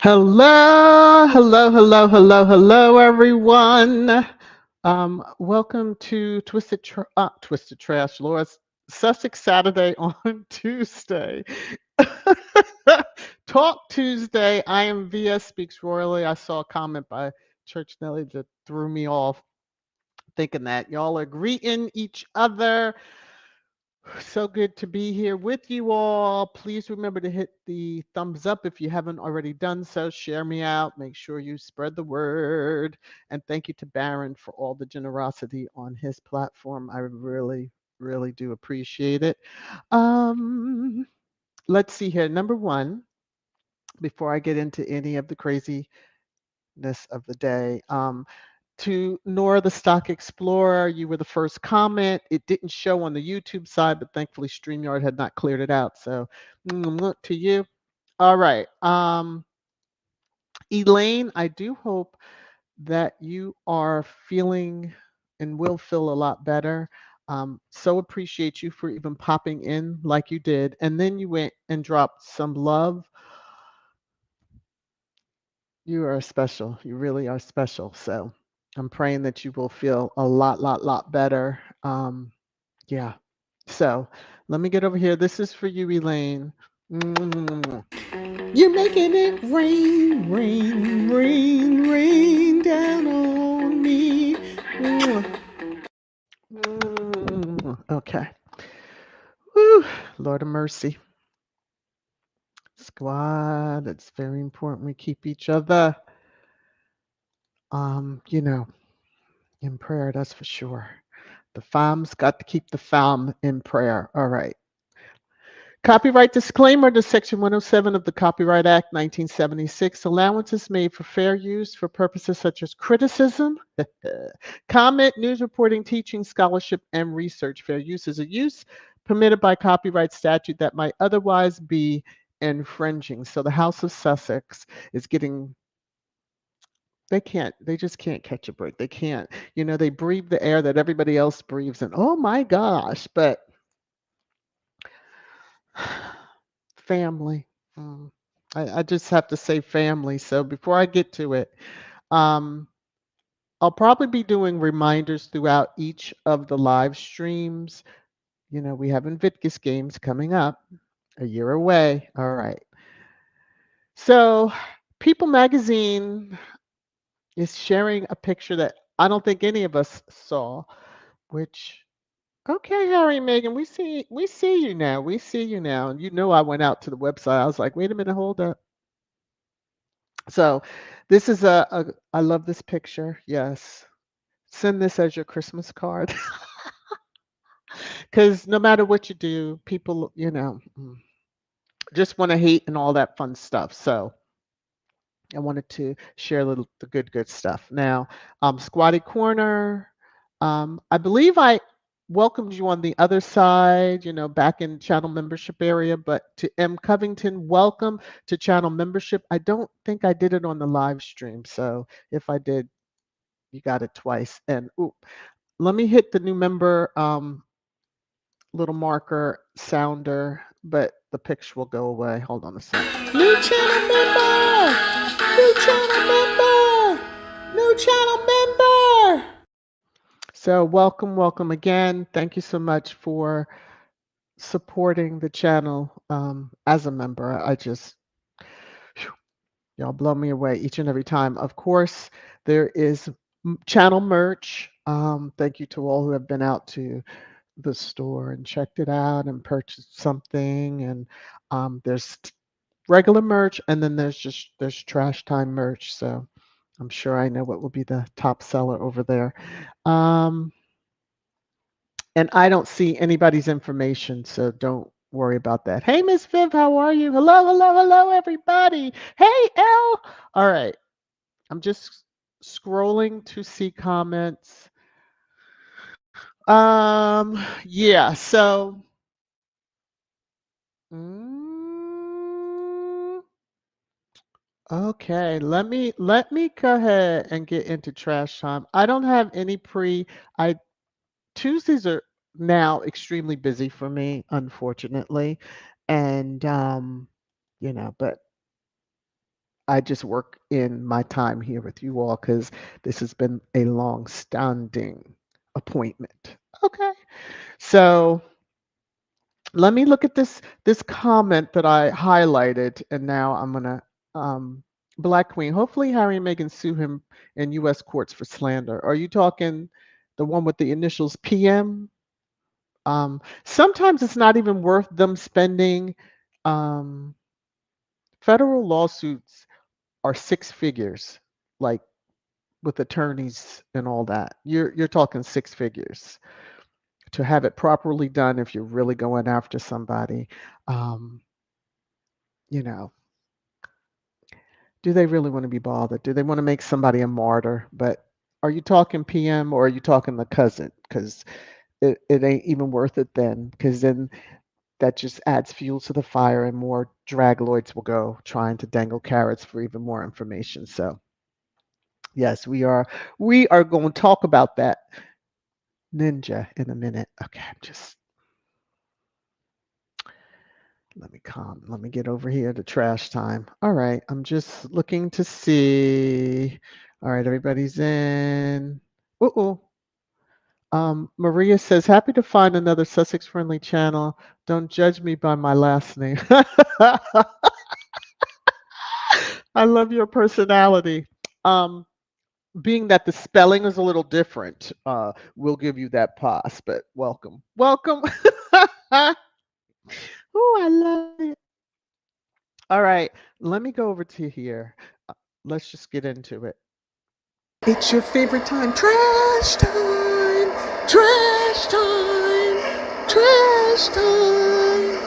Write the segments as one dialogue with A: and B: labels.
A: Hello, everyone. Welcome to Twisted Trash, Lord. Sussex Saturday on Tuesday. Talk Tuesday. I am VS Speaks Royally. I saw a comment by Church Nelly that threw me off, thinking that y'all are greeting each other. So good to be here with you all. Please remember to hit the thumbs up if you haven't already done so. Share me out. Make sure you spread the word. And thank you to Baron for all the generosity on his platform. I really do appreciate it. Um, let's see here. Number one, before I get into any of the craziness of the day, to Nora the Stock Explorer, you were the first comment. It didn't show on the YouTube side, but thankfully StreamYard had not cleared it out. So to you. All right. Elaine, I do hope that you are feeling and will feel a lot better. So appreciate you for even popping in like you did. And then you went and dropped some love. You are special. You really are special. So I'm praying that you will feel a lot better. Yeah. So let me get over here. This is for you, Elaine. Mm. You're making it rain down on me. Okay. Whew. Lord of mercy. Squad, it's very important we keep each other, you know, in prayer, that's for sure. The fam's got to keep the fam in prayer. All right. Copyright disclaimer to Section 107 of the Copyright Act 1976. Allowances made for fair use for purposes such as criticism, comment, news reporting, teaching, scholarship, and research. Fair use is a use permitted by copyright statute that might otherwise be infringing. So the House of Sussex is getting, they just can't catch a break. They can't. They breathe the air that everybody else breathes, and oh my gosh, but family. Mm. I just have to say family. So before I get to it, um, I'll probably be doing reminders throughout each of the live streams. We have Invictus games coming up a year away. All right. So People Magazine is sharing a picture that I don't think any of us saw, which okay, Harry and Meghan, we see you now. We see you now. And I went out to the website. I was like, wait a minute, hold up. So this is I love this picture. Yes. Send this as your Christmas card. Because no matter what you do, people, just want to hate and all that fun stuff. So I wanted to share the good stuff. Now, Squatty Corner, I believe I welcomed you on the other side, back in channel membership area, but to M. Covington, welcome to channel membership. I don't think I did it on the live stream. So if I did, you got it twice. And let me hit the new member little marker sounder, but the picture will go away. Hold on a second. New channel member! New channel member! New channel member! So welcome again. Thank you so much for supporting the channel as a member. Y'all blow me away each and every time. Of course, there is channel merch. Thank you to all who have been out to the store and checked it out and purchased something. And there's regular merch, and then there's trash time merch. So I'm sure I know what will be the top seller over there. And I don't see anybody's information, so don't worry about that. Hey, Miss Viv, how are you? Hello, everybody. Hey, L. All right. I'm just scrolling to see comments. Yeah, so okay, let me go ahead and get into trash time. I don't have any I Tuesdays are now extremely busy for me, unfortunately. And but I just work in my time here with you all because this has been a long-standing appointment. Okay. So let me look at this comment that I highlighted, and now I'm gonna Black Queen. Hopefully, Harry and Meghan sue him in U.S. courts for slander. Are you talking the one with the initials PM? Sometimes it's not even worth them spending. Um, Federal lawsuits are six figures, like with attorneys and all that. You're talking six figures to have it properly done if you're really going after somebody. Um, you know, do they really want to be bothered? Do they want to make somebody a martyr? But are you talking PM or are you talking the cousin? Because it ain't even worth it then, because then that just adds fuel to the fire and more dragloids will go trying to dangle carrots for even more information. So yes, we are going to talk about that ninja in a minute. Okay, just let me get over here to trash time. All right, I'm just looking to see. All right, everybody's in. Uh-oh. Maria says, happy to find another Sussex friendly channel. Don't judge me by my last name. I love your personality. Um, Being that the spelling is a little different, we'll give you that pass, but welcome. Welcome. Oh, I love it. All right, let me go over to here. Let's just get into it. It's your favorite time. Trash time. Trash time. Trash time.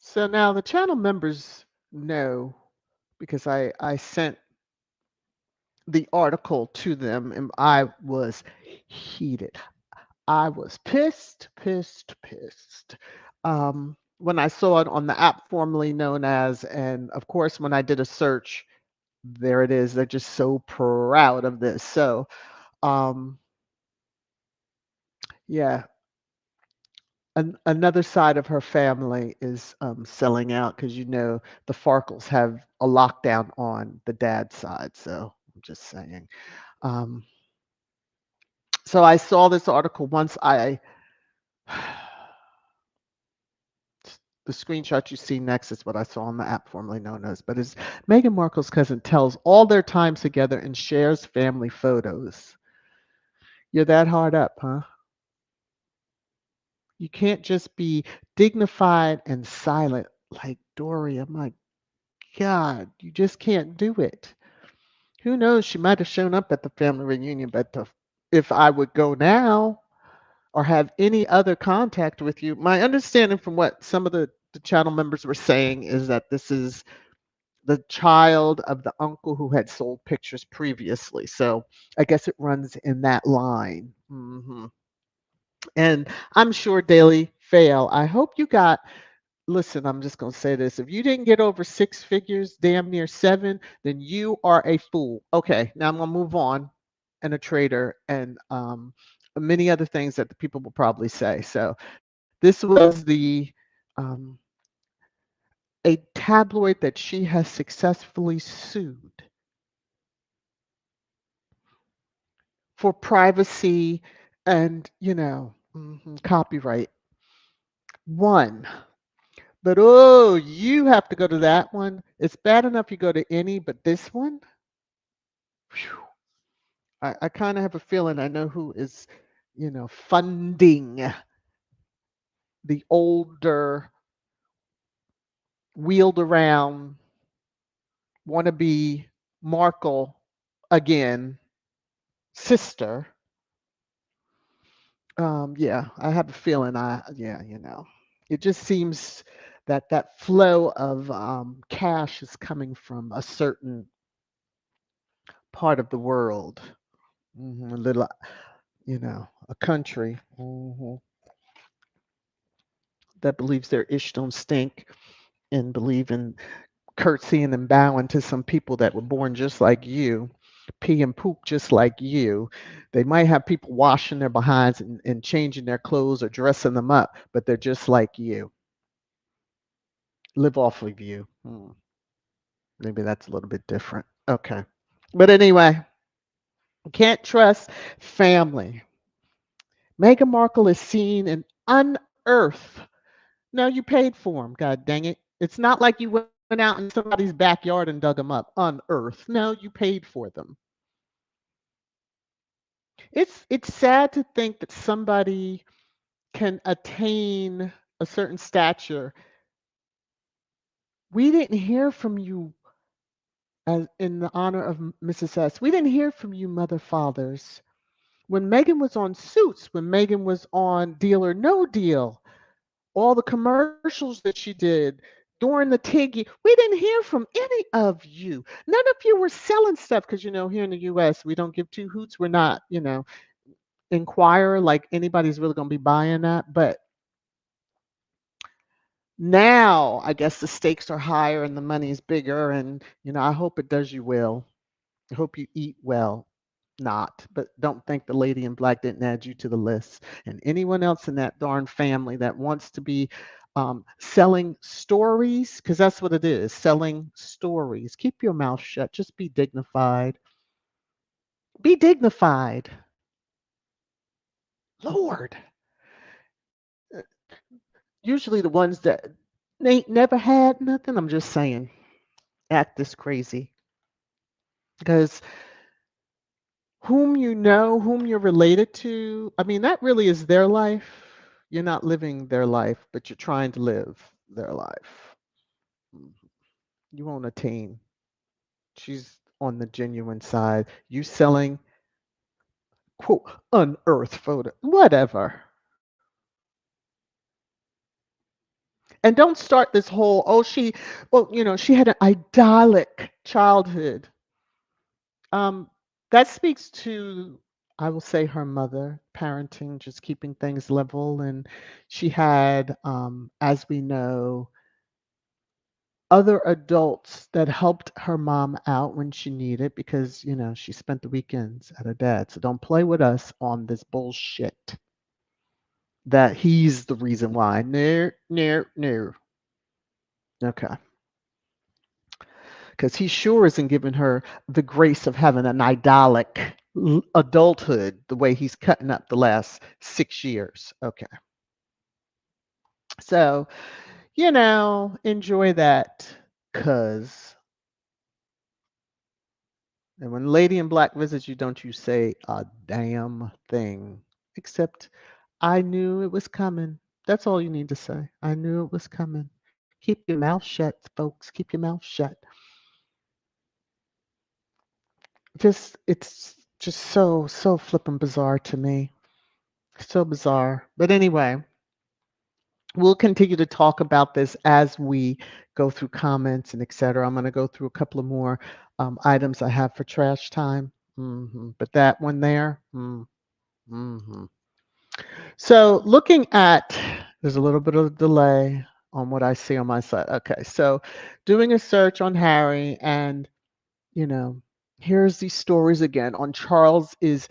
A: So now the channel members know because I sent the article to them and I was heated. I was pissed, pissed, pissed. When I saw it on the app formerly known as, and of course, when I did a search, there it is. They're just so proud of this. So, um, yeah, another side of her family is selling out because the Farkles have a lockdown on the dad side. So I'm just saying. Um, so I saw this article once I the screenshot you see next is what I saw on the app formerly known as, but it's Meghan Markle's cousin tells all their time together and shares family photos. You're that hard up, huh? You can't just be dignified and silent like Dory. I'm like, God, you just can't do it. Who knows? She might have shown up at the family reunion, but if I would go now or have any other contact with you, my understanding from what some of the channel members were saying is that this is the child of the uncle who had sold pictures previously. So I guess it runs in that line. And I'm sure Daily Fail. I hope you got. Listen, I'm just going to say this. If you didn't get over six figures, damn near seven, then you are a fool. Okay, now I'm going to move on and a traitor and many other things that the people will probably say. So this was um, a tabloid that she has successfully sued for privacy and, copyright. One. But oh, you have to go to that one. It's bad enough you go to any, but this one, phew, I kind of have a feeling I know who is, funding the older, wheeled around, wannabe Markle again, sister. Yeah, I have a feeling yeah, it just seems that that flow of cash is coming from a certain part of the world. A little, a country that believes their ish don't stink and believe in curtsying and bowing to some people that were born just like you, pee and poop just like you. They might have people washing their behinds and changing their clothes or dressing them up, but they're just like you. live off of you. Maybe that's a little bit different. Okay. But anyway, can't trust family. Meghan Markle is seen and unearthed. No, you paid for them, god dang it. It's not like you went out in somebody's backyard and dug them up. Unearthed. No, you paid for them. It's sad to think that somebody can attain a certain stature. We didn't hear from you as in the honor of Mrs. S. We didn't hear from you, mother fathers. When Megan was on Suits, when Megan was on Deal or No Deal, all the commercials that she did during the Tiggy, we didn't hear from any of you. None of you were selling stuff because, here in the US, we don't give two hoots. We're not, inquire like anybody's really going to be buying that. But now I guess the stakes are higher and the money's bigger. And, I hope it does you well. I hope you eat well. Not, but don't think the lady in black didn't add you to the list. And anyone else in that darn family that wants to be selling stories, because that's what it is, selling stories. Keep your mouth shut. Just be dignified. Be dignified. Lord. Usually the ones that ain't never had nothing, I'm just saying, act this crazy. Because whom you know, whom you're related to, I mean, that really is their life. You're not living their life, but you're trying to live their life. Mhm. You won't attain. She's on the genuine side. You selling, quote, unearthed photo, whatever. And don't start this whole, she had an idyllic childhood. Um, that speaks to, I will say, her mother, parenting, just keeping things level. And she had, as we know, other adults that helped her mom out when she needed because, she spent the weekends at her dad. So don't play with us on this bullshit that he's the reason why. No, no, no. Okay. Because he sure isn't giving her the grace of having an idyllic adulthood the way he's cutting up the last 6 years. Okay. So, enjoy that, cuz. And when Lady in Black visits you, don't you say a damn thing. Except, I knew it was coming. That's all you need to say. I knew it was coming. Keep your mouth shut, folks. Keep your mouth shut. It's just so flippin' bizarre to me. So bizarre. But anyway, we'll continue to talk about this as we go through comments and etc. I'm going to go through a couple of more items I have for trash time. But that one there. Mm-hmm. So looking at, there's a little bit of a delay on what I see on my side. Okay, so doing a search on Harry, and you know, here's these stories again on Charles is,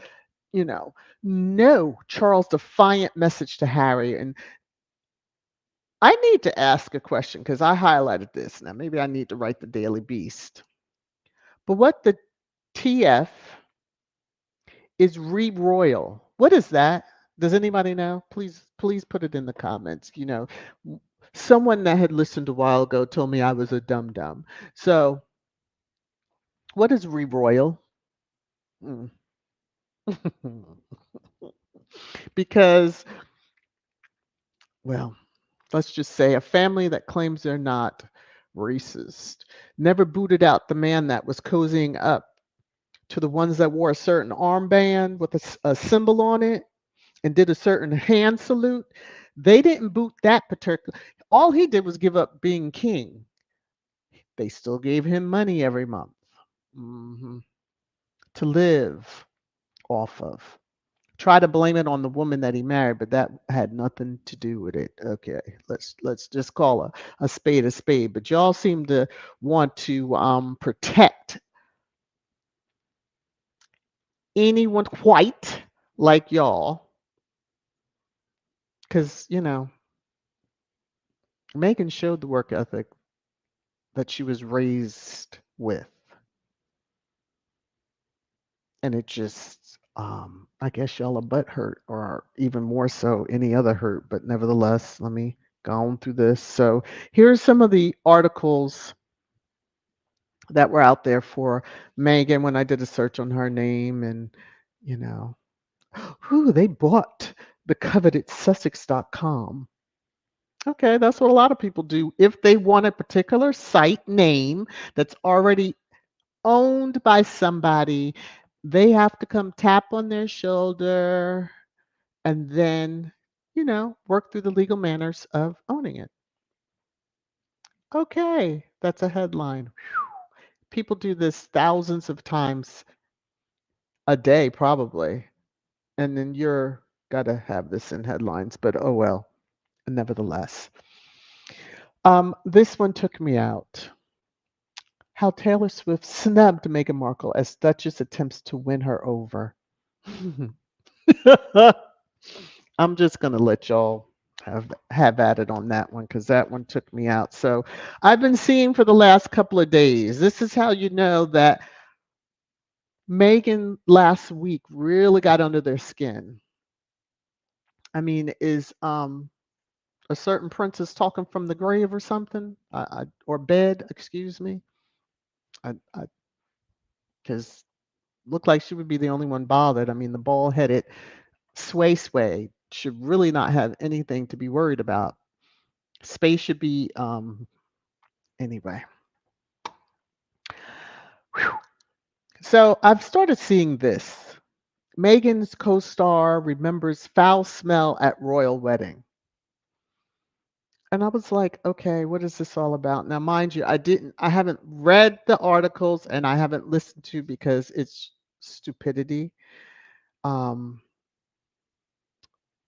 A: no Charles defiant message to Harry. And I need to ask a question because I highlighted this. Now maybe I need to write the Daily Beast. But what the TF is Royal? What is that? Does anybody know? Please put it in the comments. Someone that had listened a while ago told me I was a dum dum. So what is Royal? Mm. Because, well, let's just say a family that claims they're not racist never booted out the man that was cozying up to the ones that wore a certain armband with a symbol on it and did a certain hand salute. They didn't boot that particular. All he did was give up being king. They still gave him money every month, hmm to live off of. Try to blame it on the woman that he married, but that had nothing to do with it. Okay, let's just call a spade a spade. But y'all seem to want to protect anyone white like y'all, because Megan showed the work ethic. that she was raised with. And it just, I guess y'all are butt hurt, or even more so, any other hurt. But nevertheless, let me go on through this. So here's some of the articles that were out there for Megan when I did a search on her name. And, you know, who they bought the coveted Sussex.com. Okay, that's what a lot of people do. If they want a particular site name that's already owned by somebody, they have to come tap on their shoulder and then, work through the legal manners of owning it. Okay, that's a headline. People do this thousands of times a day, probably. And then you're got to have this in headlines, but oh well, nevertheless. This one took me out. How Taylor Swift snubbed Meghan Markle as Duchess attempts to win her over. I'm just gonna let y'all have at it on that one because that one took me out. So I've been seeing for the last couple of days. This is how you know that Megan last week really got under their skin. I mean, is a certain princess talking from the grave or something, or bed? Excuse me. Because looked like she would be the only one bothered. I mean, the bald-headed sway should really not have anything to be worried about. Space should be anyway. Whew. So I've started seeing this. Megan's co-star remembers foul smell at royal wedding. And I was like, okay, what is this all about? Now, mind you, I haven't read the articles and I haven't listened to because it's stupidity. Um,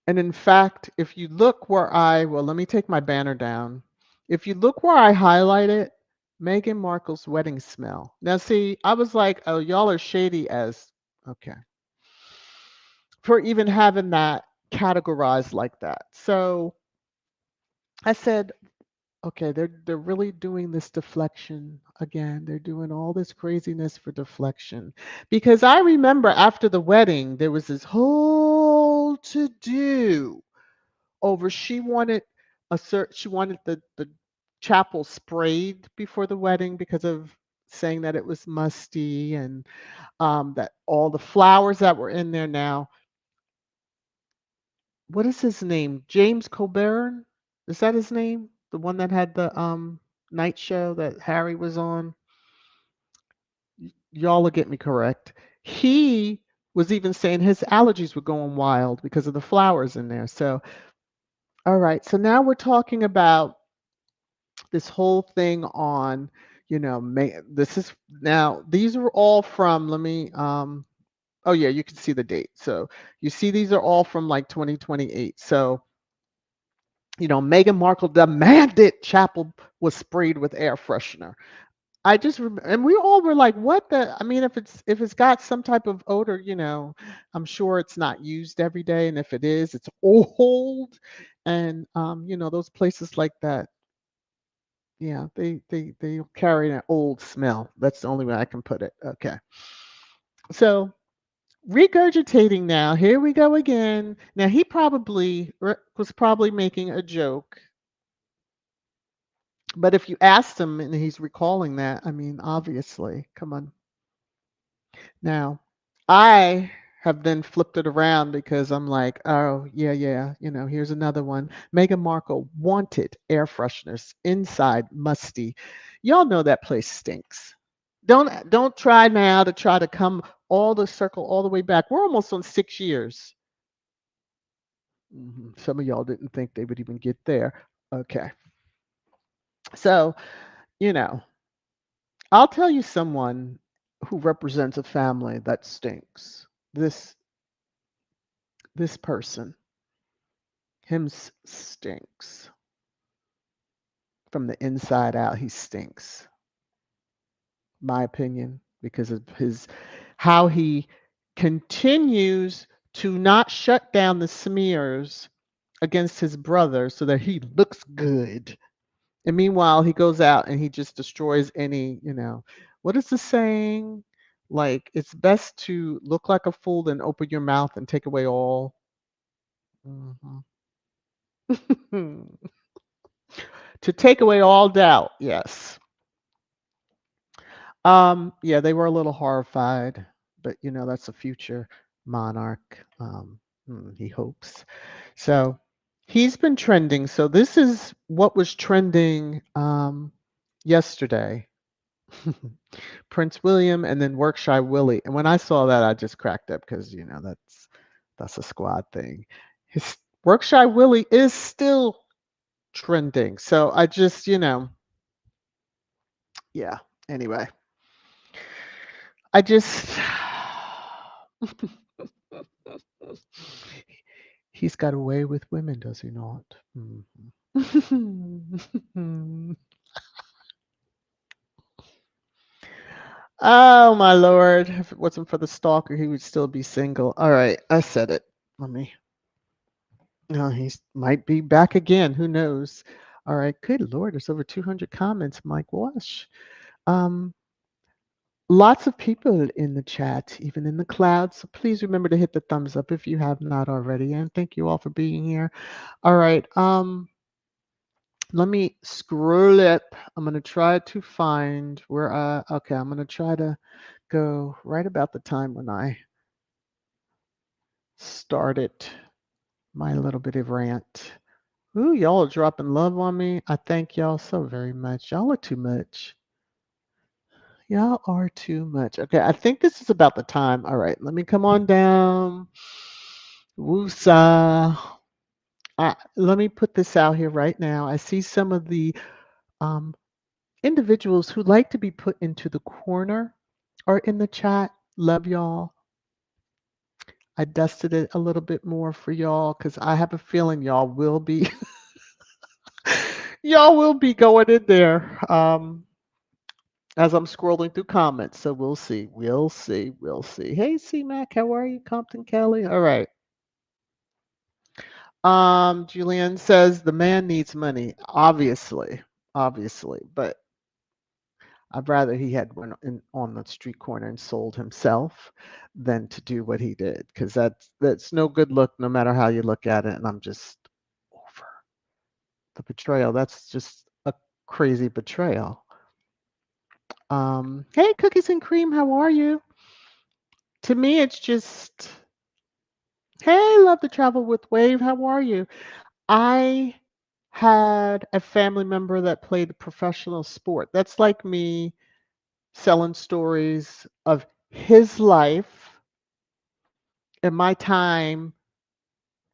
A: and in fact, if you look well, let me take my banner down. If you look where I highlighted Meghan Markle's wedding smell. Now, see, I was like, oh, y'all are shady as, okay, for even having that categorized like that. So I said, okay, they're really doing this deflection again. They're doing all this craziness for deflection. Because I remember after the wedding, there was this whole to do over she wanted the chapel sprayed before the wedding because of saying that it was musty, and that all the flowers that were in there now. What is his name? James Colburn? Is that his name? The one that had the night show that Harry was on? Y'all will get me correct. He was even saying his allergies were going wild because of the flowers in there. So, all right. So now we're talking about this whole thing on, this is now, these are all from, let me, oh yeah, you can see the date. So you see, these are all from like 2028. So, Meghan Markle demanded chapel was sprayed with air freshener. I just and we all were like, "What the?" I mean, if it's got some type of odor, I'm sure it's not used every day, and if it is, it's old, and those places like that, yeah, they carry an old smell. That's the only way I can put it. Okay, so regurgitating now. Here we go again. Now he probably was probably making a joke. But if you asked him and he's recalling that, I mean, obviously, come on. Now, I have then flipped it around because I'm like, oh, yeah, here's another one. Meghan Markle wanted air fresheners inside musty. Y'all know that place stinks. Don't try now to try to come all the circle all the way back. We're almost on 6 years. Some of y'all didn't think they would even get there. Okay. So, you know, I'll tell you someone who represents a family that stinks. This person, stinks from the inside out. He stinks, my opinion, because of how he continues to not shut down the smears against his brother so that he looks good. And meanwhile, he goes out and he just destroys any, what is the saying? Like, it's best to look like a fool than open your mouth and take away all. Mhm. To take away all doubt, yes. Yeah, they were a little horrified, but that's a future monarch. He hopes. So he's been trending. So this is what was trending yesterday. Prince William and then Workshire Willie. And when I saw that, I just cracked up because that's a squad thing. His Workshire Willie is still trending. So I just, yeah. Anyway, I just he's got away with women, does he not? Mhm. Oh my lord! If it wasn't for the stalker, he would still be single. All right, I said it. Let me. No, he might be back again. Who knows? All right. Good lord, there's over 200 comments. My gosh. Um, Lots of people in the chat, even in the clouds. So please remember to hit the thumbs up if you have not already. And thank you all for being here. All right. Let me scroll up. I'm gonna try to find where okay, I'm gonna try to go right about the time when I started my little bit of rant. Ooh, y'all are dropping love on me. I thank y'all so very much. Y'all are too much. Y'all are too much. Okay, I think this is about the time. All right, let me come on down. Woosa. Let me put this out here right now. I see some of the um, individuals who like to be put into the corner are in the chat. Love y'all. I dusted it a little bit more for y'all because I have a feeling y'all will be y'all will be going in there as I'm scrolling through comments. So we'll see. We'll see. We'll see. Hey C Mac, how are you? Compton Kelly. All right. Julianne says the man needs money, obviously. Obviously. But I'd rather he had went on the street corner and sold himself than to do what he did, because that's no good look, no matter how you look at it. And I'm just over the betrayal. That's just a crazy betrayal. Hey, Cookies and Cream, how are you? To me, it's just, hey, love to travel with Wave. How are you? I had a family member that played professional sport. That's like me selling stories of his life and my time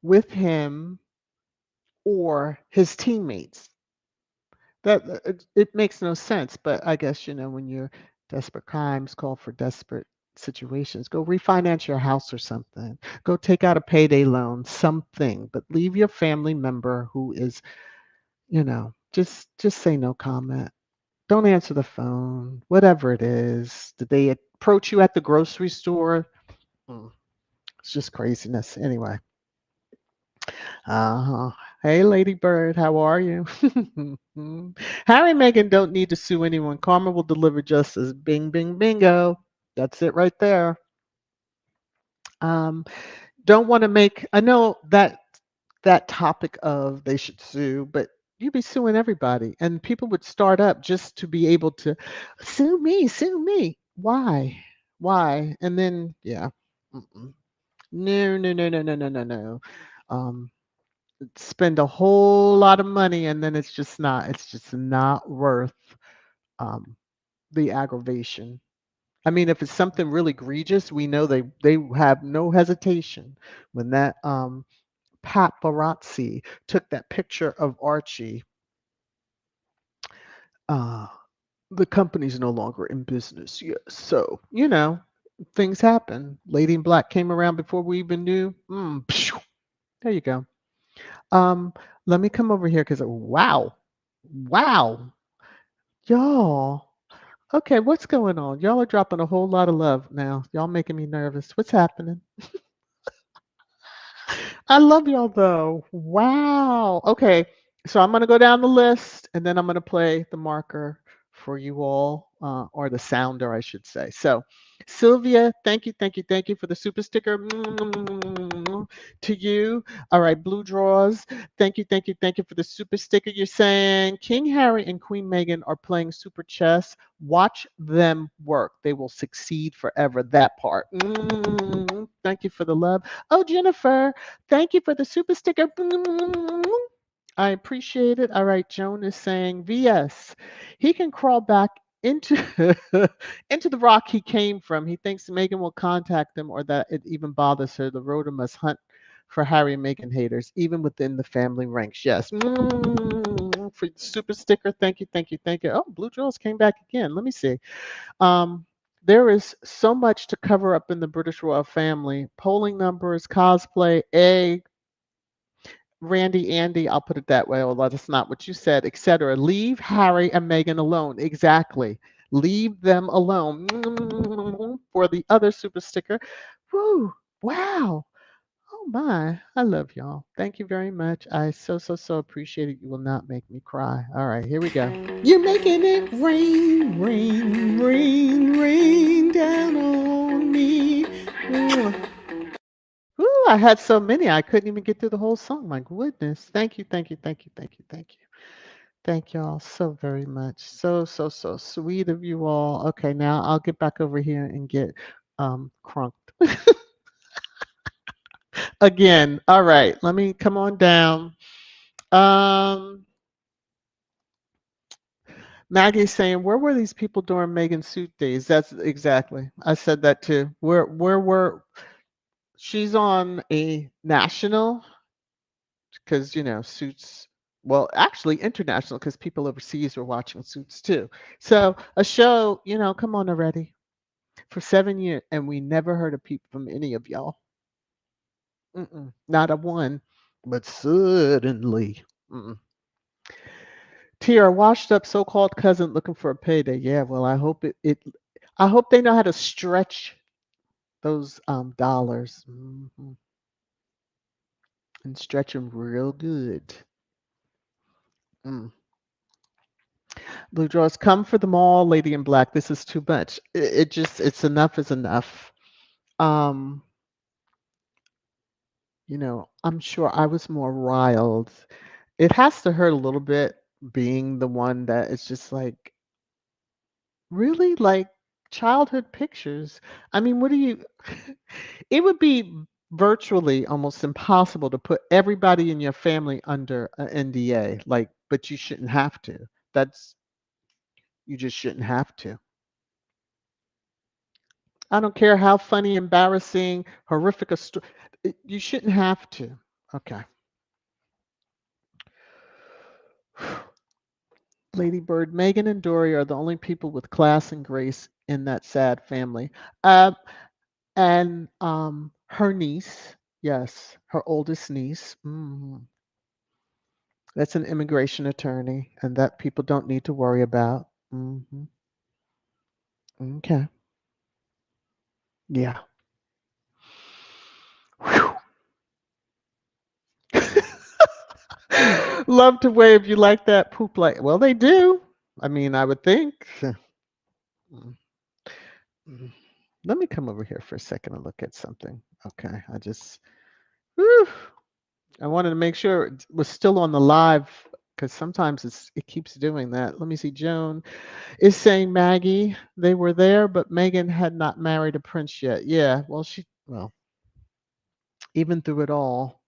A: with him or his teammates. It makes no sense, but I guess when you're desperate crimes call for desperate situations, go refinance your house or something. Go take out a payday loan, something, but leave your family member who is, just say no comment. Don't answer the phone, whatever it is. Did they approach you at the grocery store? Mm, It's just craziness. Anyway. Uh-huh. Hey, Lady Bird, how are you? Harry and Meghan don't need to sue anyone. Karma will deliver justice. Bing, bing, bingo. That's it right there. Um, don't want to make, I know that topic of they should sue, but you'd be suing everybody. And people would start up just to be able to sue me, sue me. Why? Why? And then, yeah. Mm-mm. No, no, no, no, no, no, no, no. Um, spend a whole lot of money and then it's just not worth um, the aggravation. I mean, if it's something really egregious, we know they have no hesitation when that paparazzi took that picture of Archie. uh, the company's no longer in business. Yes, so things happen. Lady in Black came around before we even knew. Phew, there you go. um Let me come over here because wow, wow. Y'all, okay, what's going on? Y'all are dropping a whole lot of love now. Y'all making me nervous. What's happening? I love y'all though. Wow. Okay. So I'm going to go down the list and then I'm going to play the marker for you all, or the sounder, I should say. So, Sylvia, thank you, thank you, thank you for the super sticker. To you. All right, Blue Draws, thank you, thank you, thank you for the super sticker. You're saying King Harry and Queen Meghan are playing super chess. Watch them work. They will succeed forever. That part. Thank you for the love. Oh, Jennifer, thank you for the super sticker. I appreciate it. All right, Joan is saying VS. He can crawl back into into the rock he came from. He thinks Meghan will contact him or that it even bothers her. The Rhoda must hunt for Harry and Meghan haters, even within the family ranks. Yes. For the super sticker, thank you, thank you, thank you. Oh, Blue Jewels came back again. Let me see. Um, there is so much to cover up in the British royal family. Polling numbers, cosplay, egg, Randy, Andy, I'll put it that way, although that's not what you said, etc. Leave Harry and Meghan alone. Exactly. Leave them alone. For the other super sticker. Woo! Wow. Oh my. I love y'all. Thank you very much. I so appreciate it. You will not make me cry. All right, here we go. You're making it rain, rain, rain, rain down on me. Ooh, I had so many I couldn't even get through the whole song. My goodness. Thank you, thank you, thank you, thank you, thank you. Thank you all so very much. So sweet of you all. Okay, now I'll get back over here and get crunked. Again. All right, let me come on down. Um Maggie's saying, where were these people during Megan's suit days? That's exactly. I said that too. Where were she's on a national because suits, well, actually international because people overseas were watching suits too. So a show, come on already, for 7 years and we never heard a peep from any of y'all. Not a one. But suddenly, Tia, washed up so-called cousin looking for a payday. Yeah, well, I hope I hope they know how to stretch those dollars, and stretch them real good. Mm. Blue Draws, come for them all, Lady in Black. This is too much. It just, it's enough is enough. Um, I'm sure I was more riled. It has to hurt a little bit being the one that is just like, really? Like childhood pictures. I mean, what do you, it would be virtually almost impossible to put everybody in your family under an NDA, like, but you shouldn't have to. That's, you just shouldn't have to. I don't care how funny, embarrassing, horrific a story. You shouldn't have to. Okay. Lady Bird, Megan and Dory are the only people with class and grace in that sad family. Uh, and her niece, yes, her oldest niece, that's an immigration attorney, and that people don't need to worry about. Okay. Yeah. Whew. Love to wave. You like that poop like? Well, they do. I mean, I would think. Mm, mm. Let me come over here for a second and look at something. Okay, whew, I wanted to make sure it was still on the live because sometimes it keeps doing that. Let me see. Joan is saying Maggie, they were there, but Megan had not married a prince yet. Yeah, well, even through it all,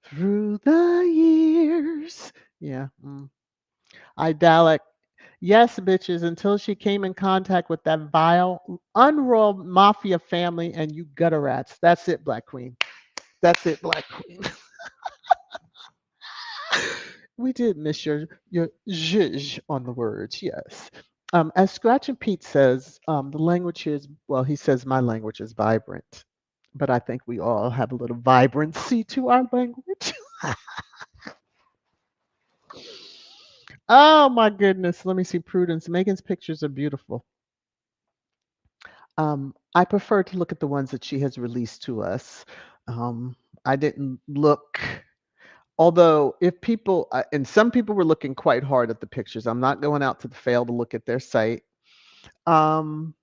A: through the years. Yeah. Idalic. Yes, bitches, until she came in contact with that vile, unrolled mafia family and you gutter rats. That's it, Black Queen. That's it, Black Queen. We did miss your zhuzh on the words, yes. As Scratch and Pete says, the language is, well, he says my language is vibrant, but I think we all have a little vibrancy to our language. Oh my goodness. Let me see, Prudence. Megan's pictures are beautiful. I prefer to look at the ones that she has released to us. I didn't look Although, if people, and some people were looking quite hard at the pictures. I'm not going out to the fail to look at their site. Um,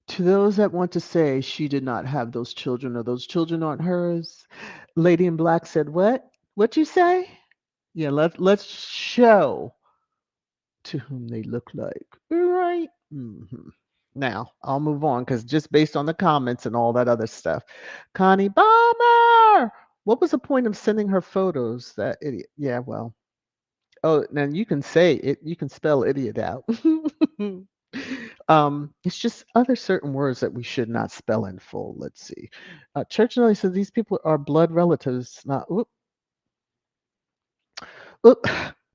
A: to those that want to say she did not have those children or those children aren't hers, Lady in Black said, "What? What you say? Yeah, let's show to whom they look like." Right? Now, I'll move on because just based on the comments and all that other stuff. Connie Bomber! What was the point of sending her photos? That idiot. Yeah, well. Oh, now you can say it, you can spell idiot out. It's just other certain words that we should not spell in full. Let's see. Churchill says these people are blood relatives, not oop,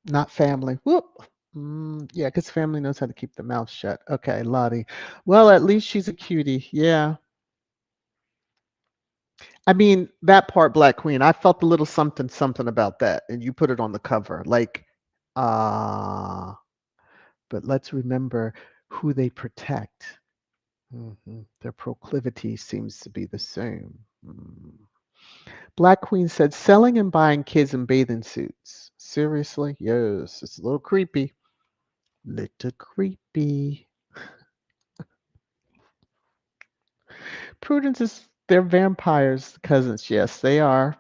A: not family. Whoop. Yeah, because family knows how to keep their mouth shut. Okay, Lottie. Well, at least she's a cutie. Yeah. I mean, that part, Black Queen, I felt a little something, something about that. And you put it on the cover. Like, uh, but let's remember who they protect. Their proclivity seems to be the same. Black Queen said, selling and buying kids in bathing suits. Seriously? Yes, it's a little creepy. Little creepy. Prudence is, they're vampires, cousins. Yes, they are.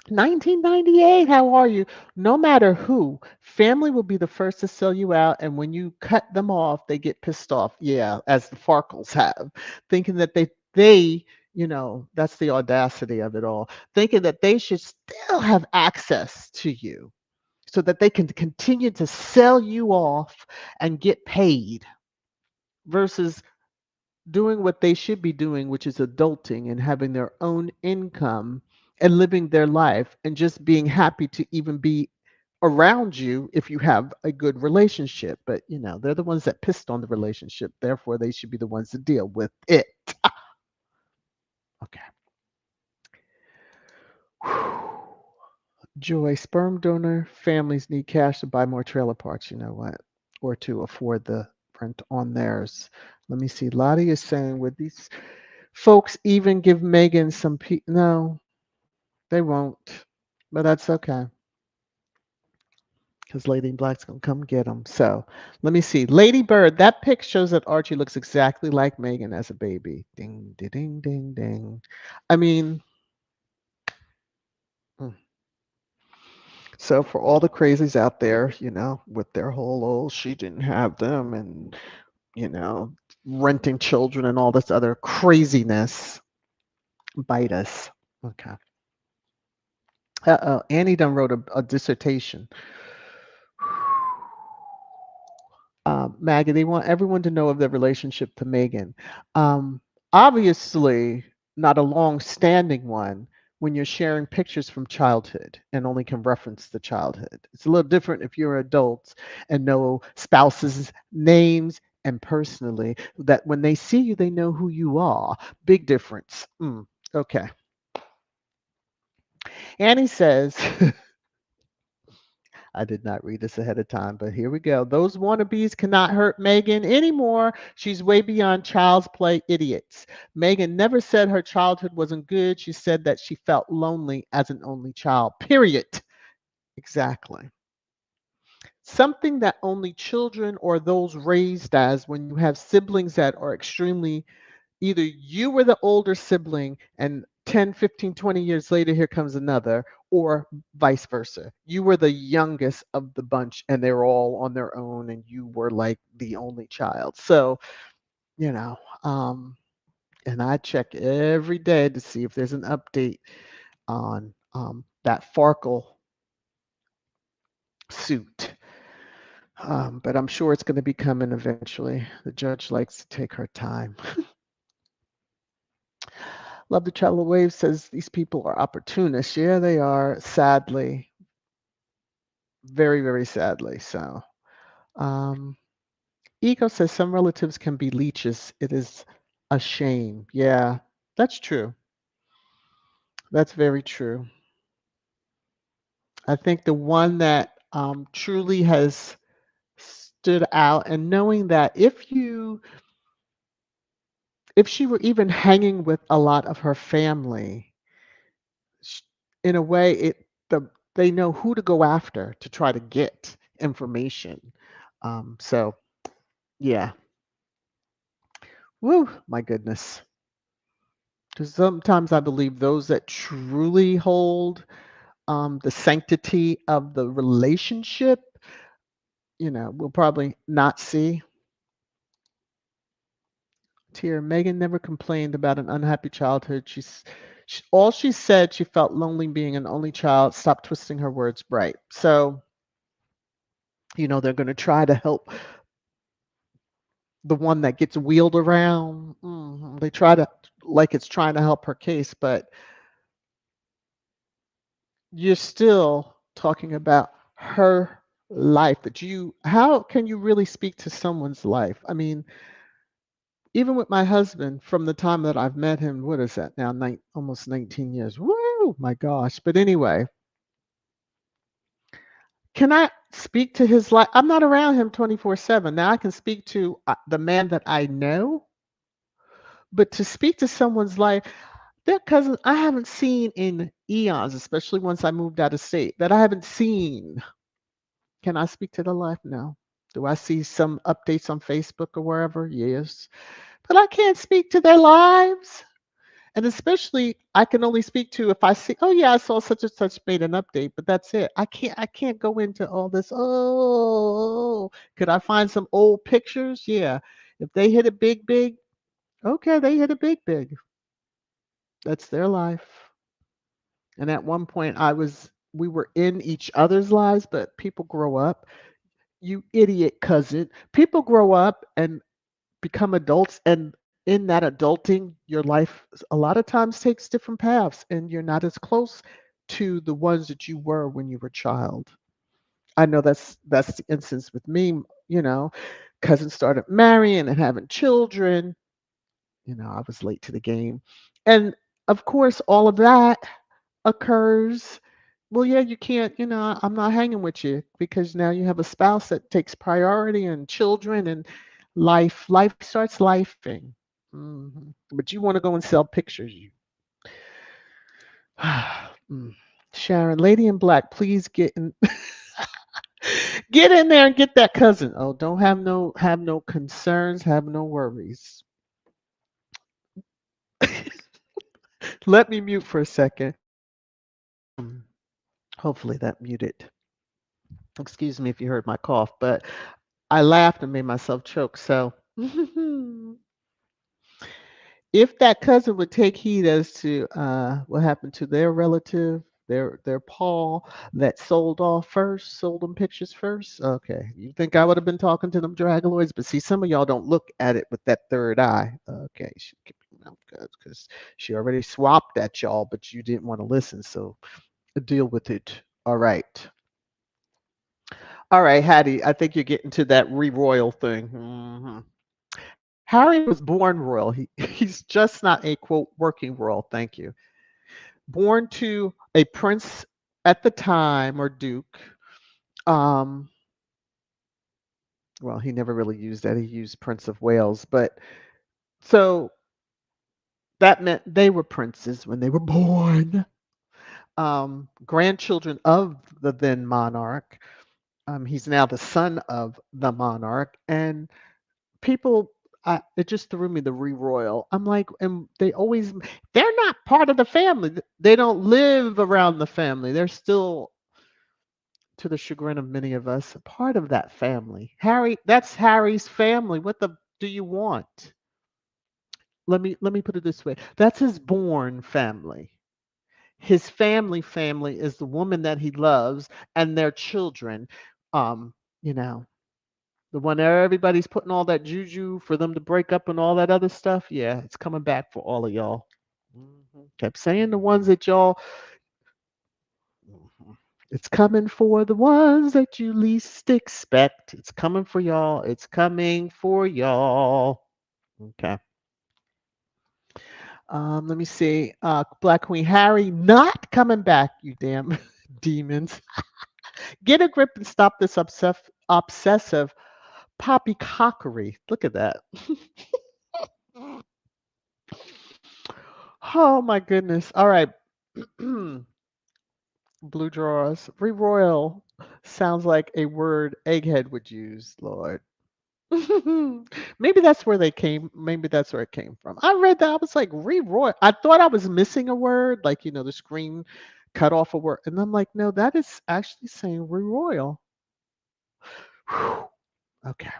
A: 1998, how are you? No matter who, family will be the first to sell you out, and when you cut them off, they get pissed off. Yeah, as the Farkles have, thinking that that's the audacity of it all, thinking that they should still have access to you so that they can continue to sell you off and get paid versus doing what they should be doing, which is adulting and having their own income and living their life and just being happy to even be around you if you have a good relationship. But, they're the ones that pissed on the relationship. Therefore, they should be the ones to deal with it. Okay. Joy, sperm donor families need cash to buy more trailer parks. You know what? Or to afford the rent on theirs. Let me see. Lottie is saying, would these folks even give Megan some no, they won't. But that's okay because Lady in Black's gonna come get them. So let me see. Lady Bird, that pic shows that Archie looks exactly like Megan as a baby. Ding, ding, ding, ding, ding. I mean, mm. So for all the crazies out there, with their whole she didn't have them and you know renting children and all this other craziness, bite us. Okay. Annie done wrote a dissertation. Maggie, they want everyone to know of their relationship to Megan. Obviously, not a long-standing one when you're sharing pictures from childhood and only can reference the childhood. It's a little different if you're adults and know spouses' names and personally, that when they see you, they know who you are. Big difference. Okay. Annie says, I did not read this ahead of time, but here we go. Those wannabes cannot hurt Megan anymore. She's way beyond child's play idiots. Megan never said her childhood wasn't good. She said that she felt lonely as an only child, period. Exactly. Something that only children or those raised as when you have siblings that are extremely, either you were the older sibling and 10, 15, 20 years later, here comes another, or vice versa. You were the youngest of the bunch and they were all on their own and you were like the only child. So, you know, um, and I check every day to see if there's an update on that Farkle suit. But I'm sure it's going to be coming eventually. The judge likes to take her time. Love the Travel Wave says these people are opportunists. Yeah, they are, sadly. Very, very sadly. So, um, Ego says some relatives can be leeches. It is a shame. Yeah, that's true. That's very true. I think the one that truly has stood out, and knowing that if she were even hanging with a lot of her family, in a way, they know who to go after to try to get information. So yeah, woo, my goodness. Because sometimes I believe those that truly hold the sanctity of the relationship, will probably not see. Tear. Megan never complained about an unhappy childhood. All she said she felt lonely being an only child. Stop twisting her words bright. So, they're going to try to help the one that gets wheeled around. They try to, like it's trying to help her case, but you're still talking about her life how can you really speak to someone's life? I mean, even with my husband, from the time that I've met him, what is that now? Almost 19 years. Woo, my gosh. But anyway, can I speak to his life? I'm not around him 24/7. Now I can speak to the man that I know, but to speak to someone's life, their cousins I haven't seen in eons, especially once I moved out of state, that I haven't seen. Can I speak to the life? No. Do I see some updates on Facebook or wherever? Yes. But I can't speak to their lives. And especially I can only speak to if I see, oh yeah, I saw such and such made an update, but that's it. I can't go into all this. Oh, could I find some old pictures? Yeah. If they hit it big, big, okay, they hit it big, big. That's their life. And at one point we were in each other's lives, but people grow up. You idiot cousin. People grow up and become adults, and in that adulting your life a lot of times takes different paths, and you're not as close to the ones that you were when you were a child. I know that's the instance with me. you know Cousins started marrying and having children. I was late to the game, and of course all of that occurs. Well, yeah, you can't, I'm not hanging with you because now you have a spouse that takes priority and children and life starts lifing. But you want to go and sell pictures. Mm. Sharon, Lady in Black, please get in, get in there and get that cousin. Oh, don't have no concerns, have no worries. Let me mute for a second. Mm, Hopefully that muted. Excuse me if you heard my cough, but I laughed and made myself choke. So, if that cousin would take heed as to what happened to their relative, their Paul that sold them pictures first. Okay, you think I would have been talking to them dragaloids? But see, some of y'all don't look at it with that third eye. Okay, she because she already swapped at y'all, but you didn't want to listen, so deal with it. All right. All right, Hattie, I think you're getting to that re-royal thing. Harry was born royal. He's just not a quote working royal. Thank you. Born to a prince at the time or duke. Um, well, he never really used that. He used Prince of Wales, but so that meant they were princes when they were born. Grandchildren of the then monarch. He's now the son of the monarch, and people it just threw me the re-royal. I'm like, and they're not part of the family. They don't live around the family. They're still, to the chagrin of many of us, a part of that family. That's Harry's family. What the do you want? Let me put it this way. That's his born family. His family is the woman that he loves and their children. Um, you know, The one that everybody's putting all that juju for them to break up and all that other stuff. Yeah, it's coming back for all of y'all. Kept saying the ones that y'all. Mhm. It's coming for the ones that you least expect. It's coming for y'all. It's coming for y'all. Okay. Let me see. Black Queen Harry not coming back. You damn demons. Get a grip and stop this obsessive poppycockery. Look at that. Oh my goodness. All right. Blue drawers. Re-royal sounds like a word Egghead would use, Lord. Maybe that's where they came. Maybe that's where it came from. I read that. I was like, re-royal. I thought I was missing a word, like, the screen cut off a word. And I'm like, no, that is actually saying re-royal. Whew. Okay.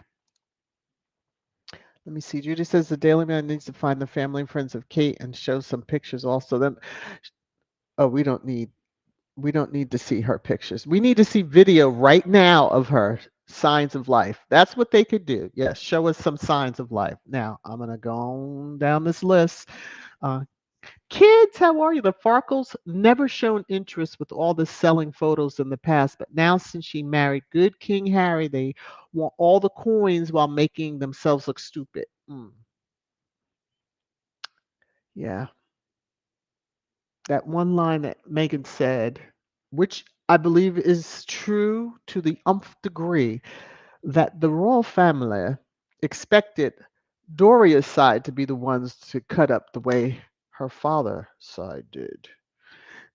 A: Let me see. Judy says the Daily Man needs to find the family and friends of Kate and show some pictures also. Then, oh, we don't need to see her pictures. We need to see video right now of her signs of life. That's what they could do. Yes, show us some signs of life. Now, I'm going to go on down this list. Uh, Kids, how are you? The Farkles never shown interest with all the selling photos in the past, but now since she married good King Harry, they want all the coins while making themselves look stupid. Yeah, that one line that Meghan said, which I believe is true to the umph degree, that the royal family expected Doria's side to be the ones to cut up the way her father's side did.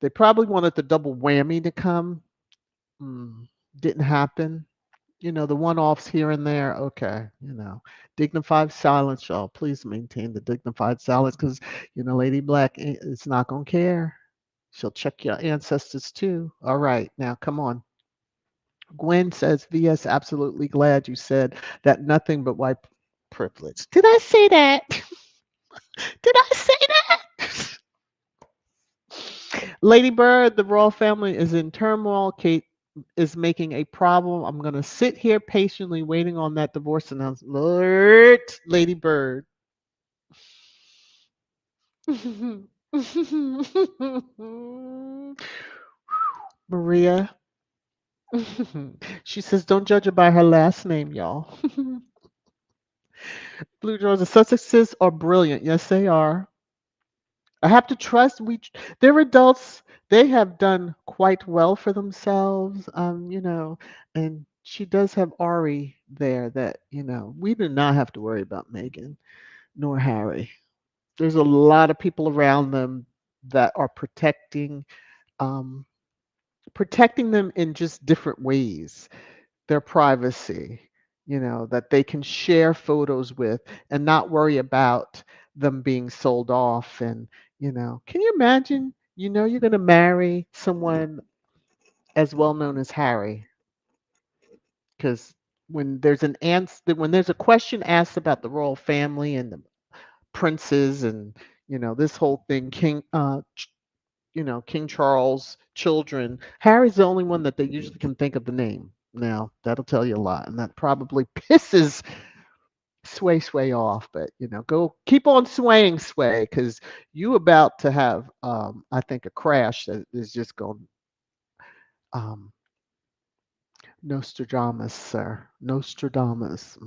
A: They probably wanted the double whammy to come. Mm, didn't happen. The one-offs here and there. Okay, dignified silence, y'all. Please maintain the dignified silence, because Lady Black is not gonna care. She'll check your ancestors too. All right, now come on. Gwen says, VS, absolutely glad you said that nothing but white privilege. Did I say that? Did I say that? Lady Bird, the royal family is in turmoil. Kate is making a problem. I'm going to sit here patiently waiting on that divorce announcement. Lord, Lady Bird. Maria. She says, don't judge her by her last name, y'all. Blue Jaws, the Sussexes are brilliant. Yes, they are. I have to trust they're adults. They have done quite well for themselves. And she does have Ari there that, we do not have to worry about Meghan nor Harry. There's a lot of people around them that are um protecting them in just different ways. Their privacy, that they can share photos with and not worry about them being sold off. And, can you imagine, you're going to marry someone as well known as Harry? Because when there's a question asked about the royal family and the princes and, this whole thing, King Charles children, Harry's the only one that they usually can think of the name. Now, that'll tell you a lot, and that probably pisses Sway off, but go keep on swaying, Sway, because you about to have, I think, a crash that is just going, um, Nostradamus, sir, Nostradamus.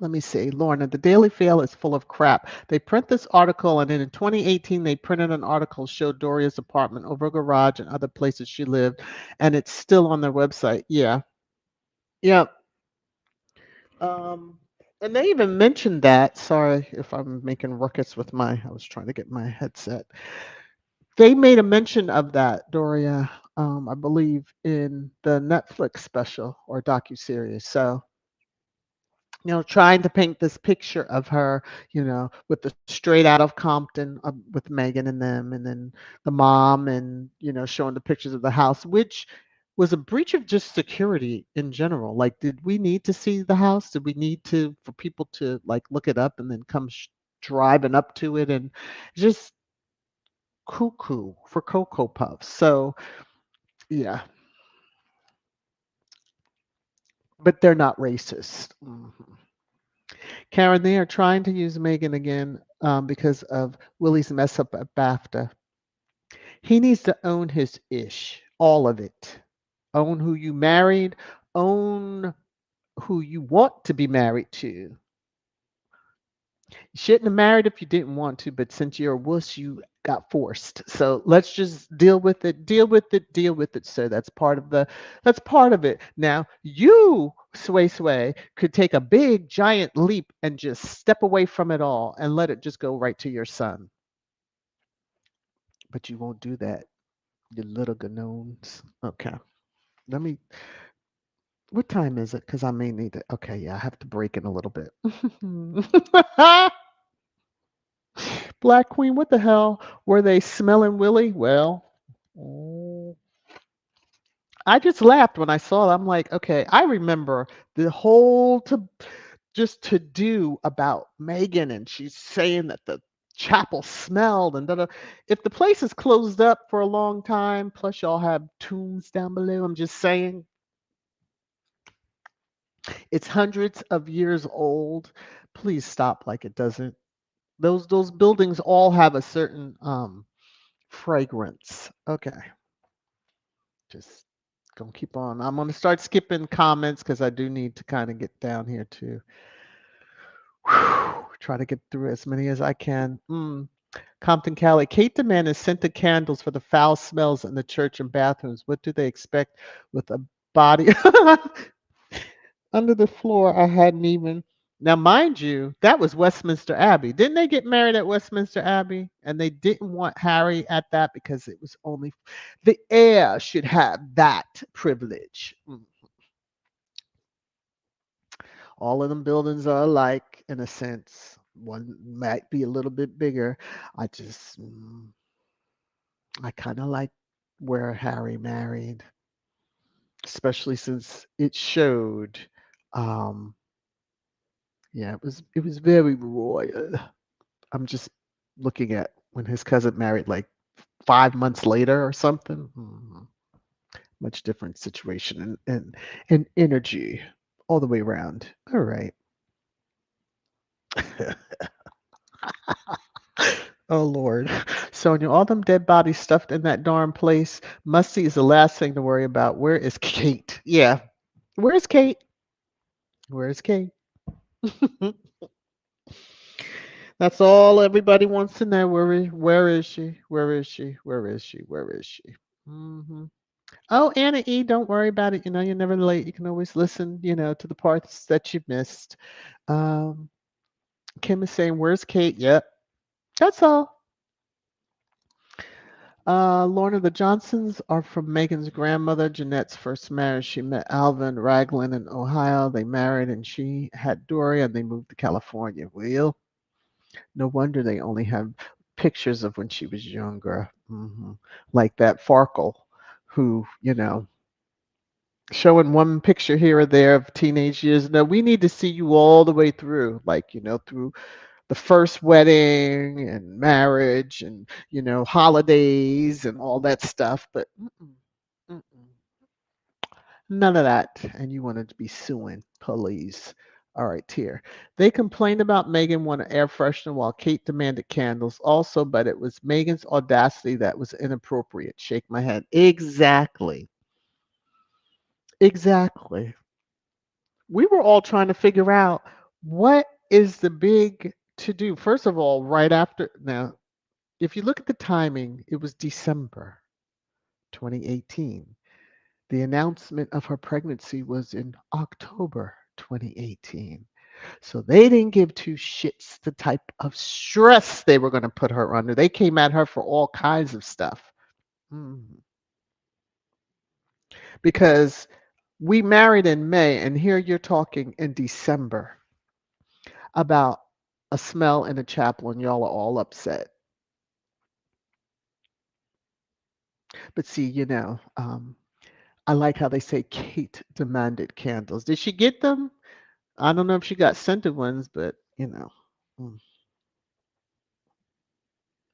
A: Let me see. Lorna, the Daily Fail is full of crap. They print this article, and then in 2018, they printed an article showed Doria's apartment over a garage and other places she lived, and it's still on their website. Yeah. Yeah. Um, and they even mentioned that. Sorry if I'm making ruckus with I was trying to get my headset. They made a mention of that, Doria, I believe, in the Netflix special or docuseries. So, trying to paint this picture of her, with the straight out of Compton, with Megan and them, and then the mom, and showing the pictures of the house, which was a breach of just security in general. Like, did we need to see the house? Did we need for people to like look it up and then come driving up to it, and just cuckoo for Cocoa Puffs? So yeah, but they're not racist. Karen, they are trying to use Megan again, because of Willie's mess up at BAFTA. He needs to own his ish, all of it. Own who you married, own who you want to be married to. You shouldn't have married if you didn't want to, but since you're a wuss, you got forced. So let's just deal with it, deal with it, deal with it. So that's part of it. Now you, Sway, could take a big giant leap and just step away from it all and let it just go right to your son. But you won't do that. You little gnomes. Okay. Let me. What time is it? Because I may need to. Okay, yeah, I have to break in a little bit. Black Queen, what the hell? Were they smelling Willie? Well, mm, I just laughed when I saw it. I'm like, okay, I remember the whole to do about Megan, and she's saying that the chapel smelled and da. If the place is closed up for a long time, plus y'all have tombs down below, I'm just saying it's hundreds of years old. Please stop like it doesn't. Those buildings all have a certain fragrance. Okay, just gonna keep on. I'm gonna start skipping comments because I do need to kind of get down here too. Try to get through as many as I can. Compton, Cali. Kate demanded scented candles for the foul smells in the church and bathrooms. What do they expect with a body under the floor? I hadn't even. Now, mind you, that was Westminster Abbey. Didn't they get married at Westminster Abbey? And they didn't want Harry at that because it was only the heir should have that privilege. All of them buildings are alike in a sense. One might be a little bit bigger. I just, I kind of like where Harry married, especially since it showed. Um, yeah, it was very royal. I'm just looking at when his cousin married like 5 months later or something. Much different situation and energy all the way around. All right. Oh Lord. Sonia, all them dead bodies stuffed in that darn place. Musty is the last thing to worry about. Where is Kate? Yeah. Where's Kate? Where's Kate? That's all everybody wants to know. Where is she? Where is she? Where is she? Where is she? hmm Oh, Anna E, don't worry about it. You're never late. You can always listen, to the parts that you missed. Um, Kim is saying, "Where's Kate?" Yep, that's all. Lorna, the Johnsons are from Megan's grandmother, Jeanette's first marriage. She met Alvin Ragland in Ohio. They married and she had Dory and they moved to California. Well, no wonder they only have pictures of when she was younger. Like that Farkle, who, showing one picture here or there of teenage years. No, we need to see you all the way through, like, through the first wedding and marriage and holidays and all that stuff, but mm-mm, none of that. And you wanted to be suing police. All right, here. They complained about Megan wanted air freshener while Kate demanded candles also, but it was Megan's audacity that was inappropriate. Shake my head. Exactly. Exactly. We were all trying to figure out what is the big to do. First of all, right after now, if you look at the timing, it was December 2018. The announcement of her pregnancy was in October 2018. So they didn't give two shits the type of stress they were going to put her under. They came at her for all kinds of stuff. Mm. Because we married in May, and here you're talking in December about a smell in a chapel, and y'all are all upset. But see, I like how they say Kate demanded candles. Did she get them? I don't know if she got scented ones, but mm,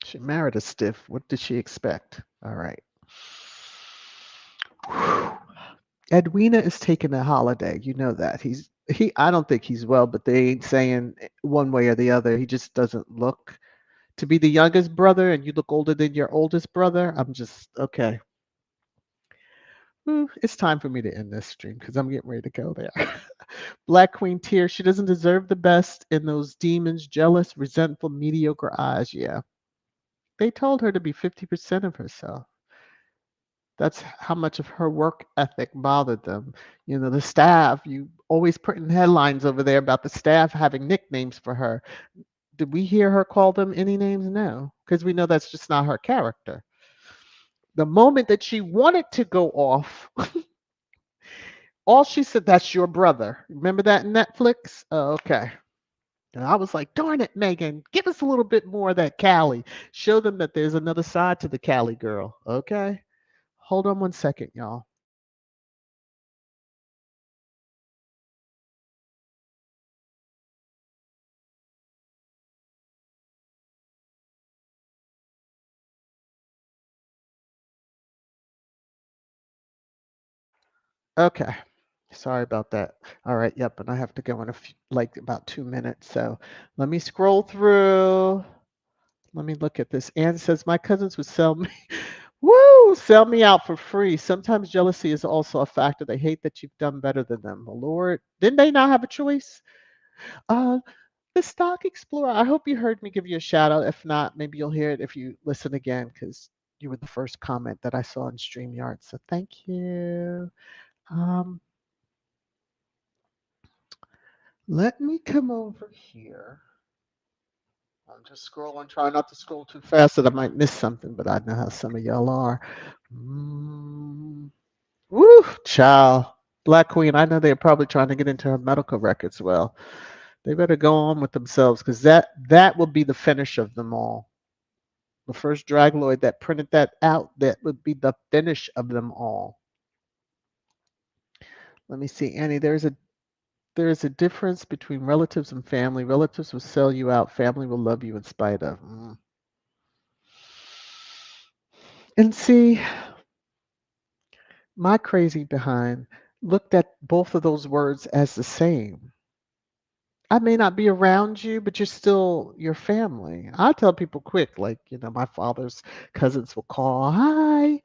A: she married a stiff. What did she expect? All right. Whew. Edwina is taking a holiday. You know that. I don't think he's well, but they ain't saying one way or the other. He just doesn't look to be the youngest brother and you look older than your oldest brother. I'm just okay. It's time for me to end this stream because I'm getting ready to go there. Black Queen Tear, she doesn't deserve the best in those demons, jealous, resentful, mediocre eyes. Yeah. They told her to be 50% of herself. That's how much of her work ethic bothered them. The staff, you always putting headlines over there about the staff having nicknames for her. Did we hear her call them any names? No, because we know that's just not her character. The moment that she wanted to go off, all she said, "That's your brother." Remember that in Netflix? Oh, okay. And I was like, darn it, Megan, give us a little bit more of that Cali. Show them that there's another side to the Cali girl. Okay. Hold on one second, y'all. Okay. Sorry about that. All right. Yep. And I have to go in like about 2 minutes. So let me scroll through. Let me look at this. Ann says, my cousins would sell me, woo, sell me out for free. Sometimes jealousy is also a factor. They hate that you've done better than them. Oh, Lord, didn't they not have a choice? Uh, the Stock Explorer. I hope you heard me give you a shout out. If not, maybe you'll hear it if you listen again because you were the first comment that I saw in StreamYard. So thank you. Um, let me come over here. I'm just scrolling, trying not to scroll too fast that I might miss something, but I know how some of y'all are. Mm, woo, child. Black Queen, I know they're probably trying to get into her medical records. Well, they better go on with themselves because that will be the finish of them all. The first Dragloid that printed that out, that would be the finish of them all. Let me see, Annie. There's a difference between relatives and family. Relatives will sell you out. Family will love you in spite of. And see, my crazy behind looked at both of those words as the same. I may not be around you, but you're still your family. I tell people quick, like, my father's cousins will call, hi,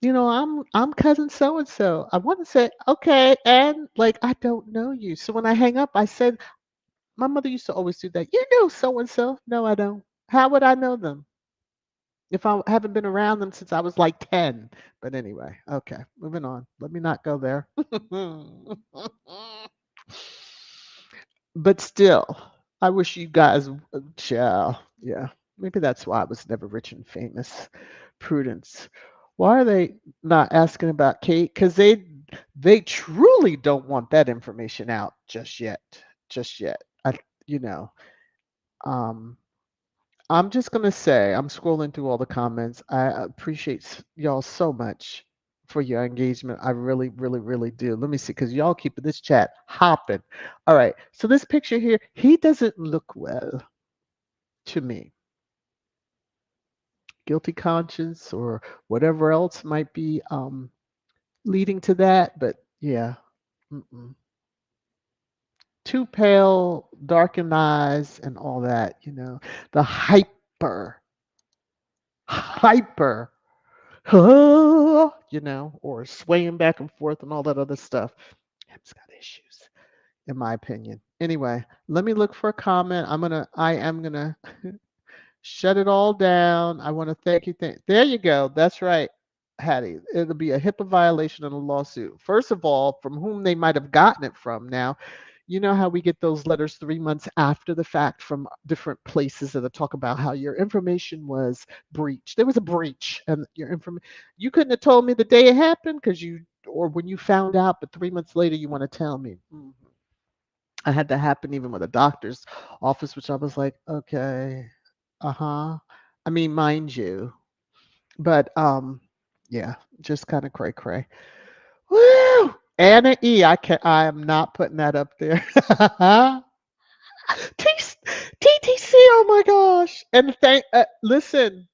A: I'm cousin so and so. I want to say, okay, and like I don't know you. So when I hang up, I said, my mother used to always do that. You know so and so. No, I don't. How would I know them if I haven't been around them since I was like 10? But anyway, okay, moving on. Let me not go there. But still, I wish you guys, child. Yeah, maybe that's why I was never rich and famous. Prudence. Why are they not asking about Kate? Because they truly don't want that information out just yet. Just yet. You know. Um, I'm just gonna say I'm scrolling through all the comments. I appreciate y'all so much for your engagement. I really, really, really do. Let me see, because y'all keep this chat hopping. All right. So this picture here, he doesn't look well to me. Guilty conscience or whatever else might be leading to that, but yeah. Mm-mm. Too pale, darkened eyes, and all that. The hyper or swaying back and forth and all that other stuff. Him's got issues, in my opinion. Anyway, let me look for a comment. I am gonna shut it all down. I want to thank you. There you go. That's right, Hattie. It'll be a HIPAA violation and a lawsuit. First of all, from whom they might have gotten it from. Now, you know how we get those letters 3 months after the fact from different places that talk about how your information was breached. There was a breach, and your information. You couldn't have told me the day it happened or when you found out, but 3 months later you want to tell me. I had that happen even with a doctor's office, which I was like, okay, uh-huh. I mean, mind you, but yeah, just kind of cray cray. Woo! Anna E, I am not putting that up there. TTC, oh my gosh. And listen.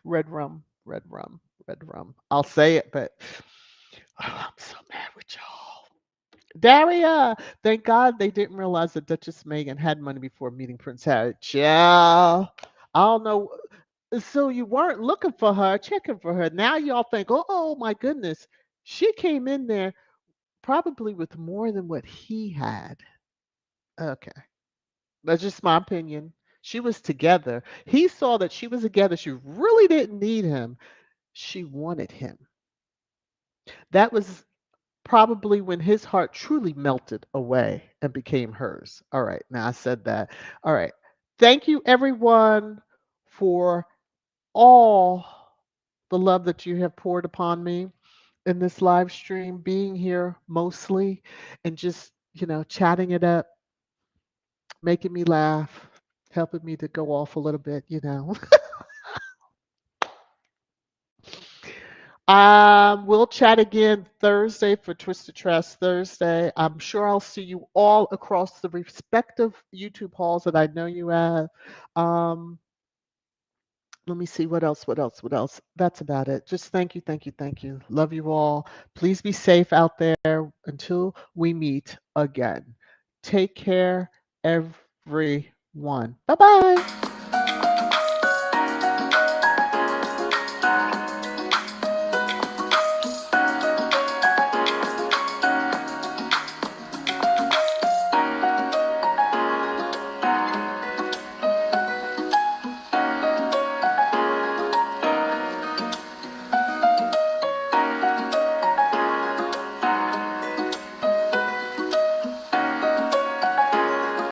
A: Red rum, red rum, red rum. I'll say it, but I'm so mad with y'all. Daria, thank God they didn't realize that Duchess Meghan had money before meeting Prince Harry. Yeah, I don't know. So you weren't looking for her, checking for her. Now y'all think, oh my goodness, she came in there probably with more than what he had. Okay, that's just my opinion. She was together. He saw that she was together. She really didn't need him. She wanted him. That was probably when his heart truly melted away and became hers. All right, now I said that. All right. Thank you, everyone, for all the love that you have poured upon me in this live stream, being here mostly and just, chatting it up, making me laugh, helping me to go off a little bit. We'll chat again Thursday for Twisted Trust Thursday. I'm sure I'll see you all across the respective YouTube halls that I know you at. Um, Let me see what else. That's about it. Just thank you, thank you, thank you. Love you all. Please be safe out there until we meet again. Take care, everyone. Bye bye.